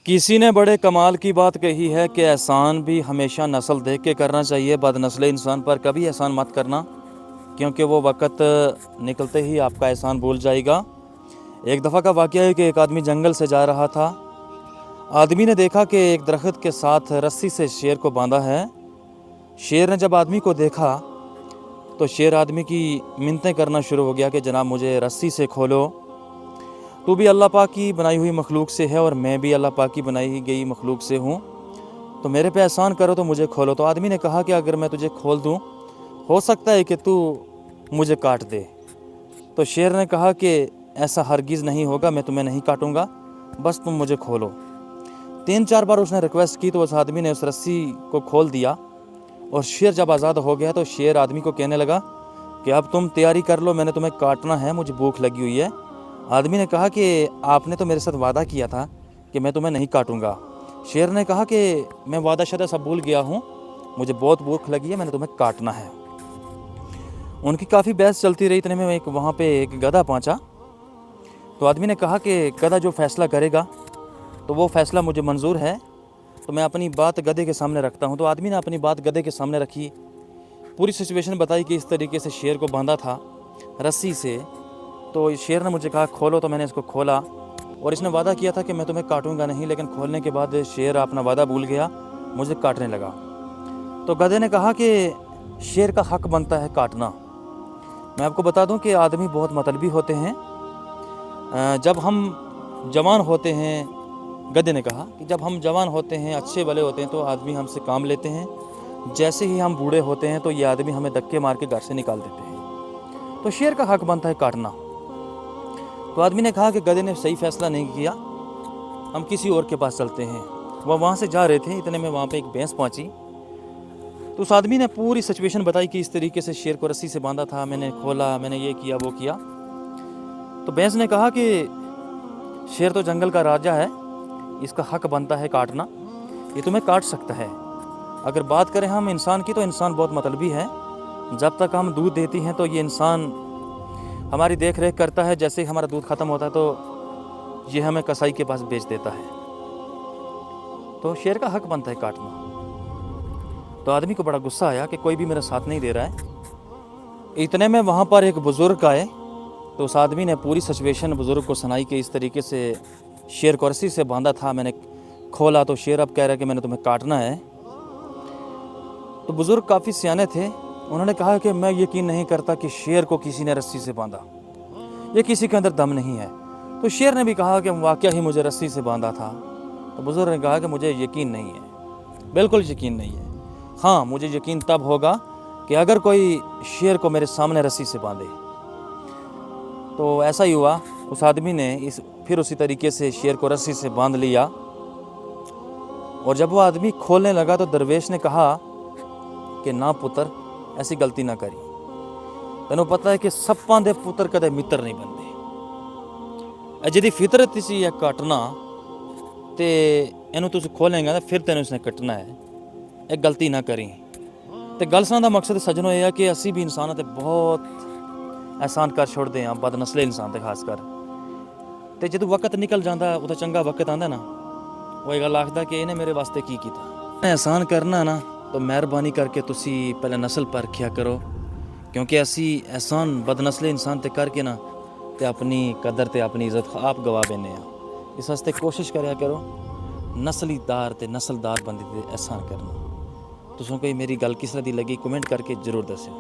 किसी ने बड़े कमाल की बात कही है कि एहसान भी हमेशा नस्ल देख के करना चाहिए। बदनस्ल इंसान पर कभी एहसान मत करना, क्योंकि वो वक़्त निकलते ही आपका एहसान भूल जाएगा। एक दफ़ा का वाक़या है कि एक आदमी जंगल से जा रहा था। आदमी ने देखा कि एक दरख्त के साथ रस्सी से शेर को बांधा है। शेर ने जब आदमी को देखा तो शेर आदमी की मिन्नतें करना शुरू हो गया कि जनाब मुझे रस्सी से खोलो, तू भी अल्लाह पाक की बनाई हुई मखलूक से है और मैं भी अल्लाह पाक की बनाई गई मखलूक से हूँ, तो मेरे पे एहसान करो तो मुझे खोलो। तो आदमी ने कहा कि अगर मैं तुझे खोल दूँ हो सकता है कि तू मुझे काट दे। तो शेर ने कहा कि ऐसा हरगिज़ नहीं होगा, मैं तुम्हें नहीं काटूंगा, बस तुम मुझे खोलो। 3-4 बार उसने रिक्वेस्ट की तो उस आदमी ने उस रस्सी को खोल दिया और शेर जब आज़ाद हो गया तो शेर आदमी को कहने लगा कि अब तुम तैयारी कर लो, मैंने तुम्हें काटना है, मुझे भूख लगी हुई है। आदमी ने कहा कि आपने तो मेरे साथ वादा किया था कि मैं तुम्हें नहीं काटूंगा। शेर ने कहा कि मैं वादा शदा सब भूल गया हूँ, मुझे बहुत भूख लगी है, मैंने तुम्हें काटना है। उनकी काफ़ी बहस चलती रही। इतने में वहाँ पे एक गधा पहुँचा। तो आदमी ने कहा कि गधा जो फ़ैसला करेगा तो वो फ़ैसला मुझे मंजूर है, तो मैं अपनी बात गधे के सामने रखता हूँ। तो आदमी ने अपनी बात गधे के सामने रखी, पूरी सिचुएशन बताई कि इस तरीके से शेर को बांधा था रस्सी से। तो शेर ने मुझे कहा खोलो, तो मैंने इसको खोला और इसने वादा किया था कि मैं तुम्हें काटूंगा नहीं, लेकिन खोलने के बाद शेर अपना वादा भूल गया, मुझे काटने लगा। तो गधे ने कहा कि शेर का हक बनता है काटना। मैं आपको बता दूं कि आदमी बहुत मतलबी होते हैं। जब हम जवान होते हैं, गधे ने कहा कि जब हम जवान होते हैं, अच्छे भले होते हैं, तो आदमी हमसे काम लेते हैं। जैसे ही हम बूढ़े होते हैं तो ये आदमी हमें धक्के मार के घर से निकाल देते हैं। तो शेर का हक बनता है काटना। तो आदमी ने कहा कि गधे ने सही फैसला नहीं किया, हम किसी और के पास चलते हैं। वह वहाँ से जा रहे थे, इतने में वहाँ पे एक भैंस पहुँची। तो उस आदमी ने पूरी सिचुएशन बताई कि इस तरीके से शेर को रस्सी से बांधा था, मैंने खोला, मैंने ये किया वो किया। तो भैंस ने कहा कि शेर तो जंगल का राजा है, इसका हक बनता है काटना, ये तुम्हें काट सकता है। अगर बात करें हम इंसान की, तो इंसान बहुत मतलबी है। जब तक हम दूध देती हैं तो ये इंसान हमारी देख रेख करता है, जैसे ही हमारा दूध ख़त्म होता है तो ये हमें कसाई के पास बेच देता है। तो शेर का हक बनता है काटना। तो आदमी को बड़ा गुस्सा आया कि कोई भी मेरा साथ नहीं दे रहा है। इतने में वहाँ पर एक बुज़ुर्ग आए। तो उस आदमी ने पूरी सिचुएशन बुज़ुर्ग को सुनाई कि इस तरीके से शेर को रस्सी से बांधा था, मैंने खोला तो शेर अब कह रहा है कि मैंने तुम्हें काटना है। तो बुज़ुर्ग काफ़ी सियाने थे, उन्होंने कहा कि मैं यकीन नहीं करता कि शेर को किसी ने रस्सी से बांधा, ये किसी के अंदर दम नहीं है। तो शेर ने भी कहा कि वाकया ही मुझे रस्सी से बांधा था। तो बुज़ुर्ग ने कहा कि मुझे यकीन नहीं है, बिल्कुल यकीन नहीं है। हाँ, मुझे यकीन तब होगा कि अगर कोई शेर को मेरे सामने रस्सी से बांधे। तो ऐसा ही हुआ, उस आदमी ने फिर उसी तरीके से शेर को रस्सी से बांध लिया। और जब वो आदमी खोलने लगा तो दरवेश ने कहा कि ना पुत्र, ऐसी गलती ना करी, तेनों पता है कि सप्पां दे पुत्र कदे मित्र नहीं बनते। जिहदी फितरत सी है काटना, ते इनू तुसीं खोलेंगे तो फिर तेनों इसने कटना है, एक गलती ना करी। तो गल सुनाने का मकसद सज्जनों यह है कि असी भी इंसान ते बहुत एहसान कर छोड़ते हैं, बदनस्ले इंसान ते खास कर। तो जो वक्त निकल जाता उतो चंगा वक्त आंदा ना, वो ये गल आखदा कि इन्हें मेरे वास्ते की कीता। एहसान करना ना, तो मेहरबानी करके तुसी पहले नस्ल परखिया करो, क्योंकि असी एहसान बदनस्ले इंसान ते करके ना ते अपनी कदर ते अपनी इज्जत आप गवा बैठे हैं। इस वास्ते कोशिश करा करो नस्लीदार ते नस्लदार बंदे ते एहसान करना। तुसों कोई मेरी गल किस तरह दी लगी, कमेंट करके जरूर दस्यो।